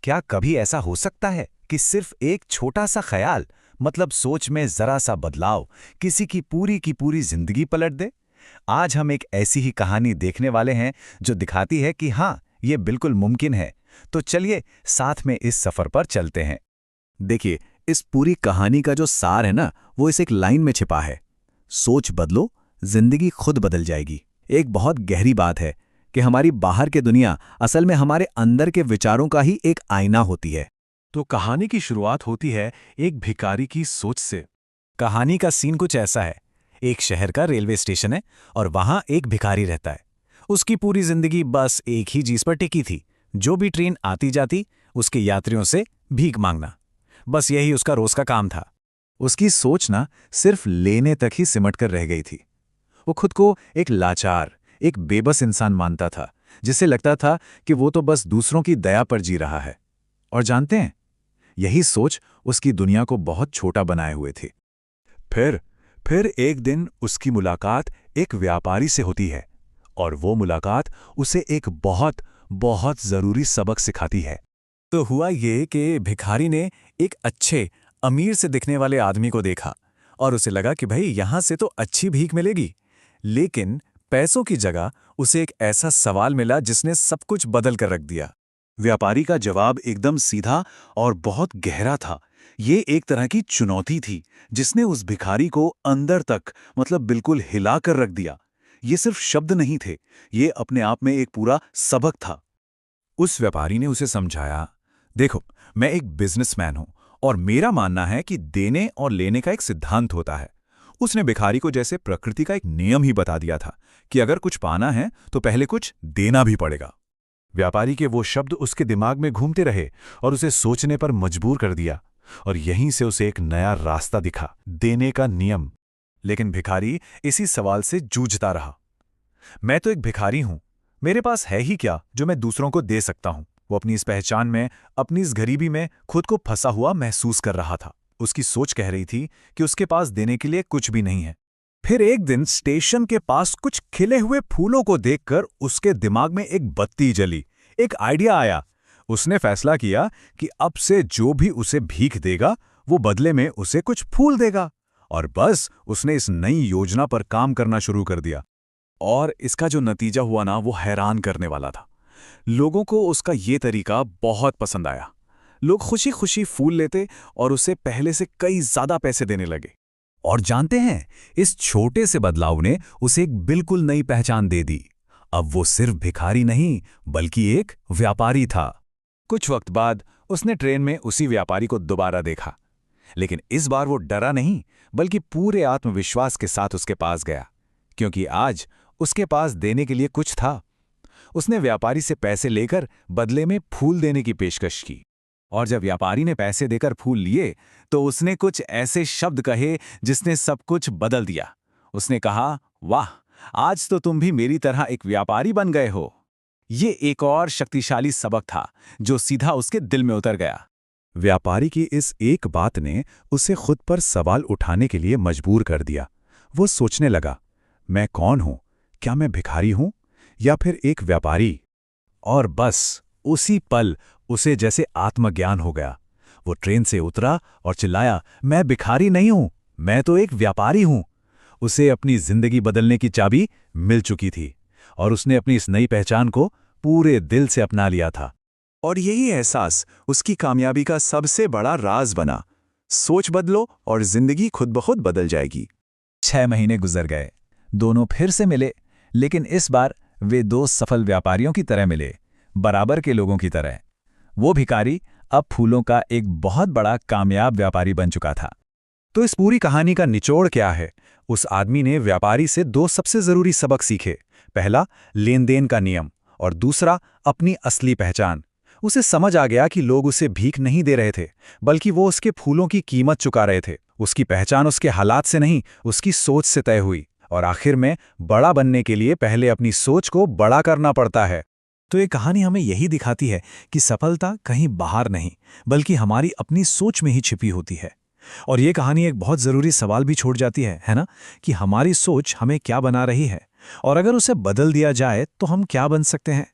क्या कभी ऐसा हो सकता है कि सिर्फ एक छोटा सा ख्याल, मतलब सोच में जरा सा बदलाव, किसी की पूरी जिंदगी पलट दे? आज हम एक ऐसी ही कहानी देखने वाले हैं जो दिखाती है कि हाँ, ये बिल्कुल मुमकिन है। तो चलिए साथ में इस सफर पर चलते हैं। देखिए, इस पूरी कहानी का जो सार है ना, वो इस एक लाइन में छिपा है। सोच बदलो, जिंदगी खुद बदल जाएगी। एक बहुत गहरी बात है कि हमारी बाहर की दुनिया असल में हमारे अंदर के विचारों का ही एक आईना होती है। तो कहानी की शुरुआत होती है एक भिखारी की सोच से। कहानी का सीन कुछ ऐसा है। एक शहर का रेलवे स्टेशन है और वहां एक भिखारी रहता है। उसकी पूरी जिंदगी बस एक ही चीज पर टिकी थी, जो भी ट्रेन आती जाती उसके यात्रियों से भीख मांगना। बस यही उसका रोज का काम था। उसकी सोच ना सिर्फ लेने तक ही सिमट कर रह गई थी। वो खुद को एक लाचार, एक बेबस इंसान मानता था, जिसे लगता था कि वो तो बस दूसरों की दया पर जी रहा है। और जानते हैं, यही सोच उसकी दुनिया को बहुत छोटा बनाए हुए थी। फिर एक दिन उसकी मुलाकात एक व्यापारी से होती है और वो मुलाकात उसे एक बहुत बहुत जरूरी सबक सिखाती है। तो हुआ ये कि भिखारी ने एक अच्छे, अमीर से दिखने वाले आदमी को देखा और उसे लगा कि भाई यहां से तो अच्छी भीख मिलेगी। लेकिन पैसों की जगह उसे एक ऐसा सवाल मिला जिसने सब कुछ बदल कर रख दिया। व्यापारी का जवाब एकदम सीधा और बहुत गहरा था। ये एक तरह की चुनौती थी जिसने उस भिखारी को अंदर तक, मतलब बिल्कुल हिला कर रख दिया। ये सिर्फ शब्द नहीं थे, ये अपने आप में एक पूरा सबक था। उस व्यापारी ने उसे समझाया, देखो, मैं एक बिजनेसमैन हूं और मेरा मानना है कि देने और लेने का एक सिद्धांत होता है। उसने भिखारी को जैसे प्रकृति का एक नियम ही बता दिया था कि अगर कुछ पाना है तो पहले कुछ देना भी पड़ेगा। व्यापारी के वो शब्द उसके दिमाग में घूमते रहे और उसे सोचने पर मजबूर कर दिया। और यहीं से उसे एक नया रास्ता दिखा, देने का नियम। लेकिन भिखारी इसी सवाल से जूझता रहा। मैं तो एक भिखारी हूं, मेरे पास है ही क्या जो मैं दूसरों को दे सकता हूं? वो अपनी इस पहचान में, अपनी इस गरीबी में खुद को फंसा हुआ महसूस कर रहा था। उसकी सोच कह रही थी कि उसके पास देने के लिए कुछ भी नहीं है। फिर एक दिन स्टेशन के पास कुछ खिले हुए फूलों को देखकर उसके दिमाग में एक बत्ती जली। एक आइडिया आया। उसने फैसला किया कि अब से जो भी उसे भीख देगा वो बदले में उसे कुछ फूल देगा। और बस उसने इस नई योजना पर काम करना शुरू कर दिया। और इसका जो नतीजा हुआ ना, वो हैरान करने वाला था। लोगों को उसका ये तरीका बहुत पसंद आया। लोग खुशी खुशी फूल लेते और उसे पहले से कई ज्यादा पैसे देने लगे। और जानते हैं, इस छोटे से बदलाव ने उसे एक बिल्कुल नई पहचान दे दी। अब वो सिर्फ भिखारी नहीं, बल्कि एक व्यापारी था। कुछ वक्त बाद उसने ट्रेन में उसी व्यापारी को दोबारा देखा। लेकिन इस बार वो डरा नहीं, बल्कि पूरे आत्मविश्वास के साथ उसके पास गया, क्योंकि आज उसके पास देने के लिए कुछ था। उसने व्यापारी से पैसे लेकर बदले में फूल देने की पेशकश की। और जब व्यापारी ने पैसे देकर फूल लिए तो उसने कुछ ऐसे शब्द कहे जिसने सब कुछ बदल दिया। उसने कहा, वाह, आज तो तुम भी मेरी तरह एक व्यापारी बन गए हो। ये एक और शक्तिशाली सबक था जो सीधा उसके दिल में उतर गया। व्यापारी की इस एक बात ने उसे खुद पर सवाल उठाने के लिए मजबूर कर दिया। वो सोचने लगा, मैं कौन हूं? क्या मैं भिखारी हूं या फिर एक व्यापारी? और बस उसी पल उसे जैसे आत्मज्ञान हो गया। वो ट्रेन से उतरा और चिल्लाया, मैं भिखारी नहीं हूं, मैं तो एक व्यापारी हूं। उसे अपनी जिंदगी बदलने की चाबी मिल चुकी थी और उसने अपनी इस नई पहचान को पूरे दिल से अपना लिया था। और यही एहसास उसकी कामयाबी का सबसे बड़ा राज बना। सोच बदलो और जिंदगी खुद ब खुद बदल जाएगी। 6 महीने गुजर गए। दोनों फिर से मिले, लेकिन इस बार वे दो सफल व्यापारियों की तरह मिले, बराबर के लोगों की तरह। वो भिखारी अब फूलों का एक बहुत बड़ा कामयाब व्यापारी बन चुका था। तो इस पूरी कहानी का निचोड़ क्या है? उस आदमी ने व्यापारी से 2 सबसे जरूरी सबक सीखे। पहला, लेन देन का नियम, और दूसरा, अपनी असली पहचान। उसे समझ आ गया कि लोग उसे भीख नहीं दे रहे थे, बल्कि वो उसके फूलों की कीमत चुका रहे थे। उसकी पहचान उसके हालात से नहीं, उसकी सोच से तय हुई। और आखिर में, बड़ा बनने के लिए पहले अपनी सोच को बड़ा करना पड़ता है। तो ये कहानी हमें यही दिखाती है कि सफलता कहीं बाहर नहीं, बल्कि हमारी अपनी सोच में ही छिपी होती है। और ये कहानी एक बहुत ज़रूरी सवाल भी छोड़ जाती है ना, कि हमारी सोच हमें क्या बना रही है, और अगर उसे बदल दिया जाए तो हम क्या बन सकते हैं।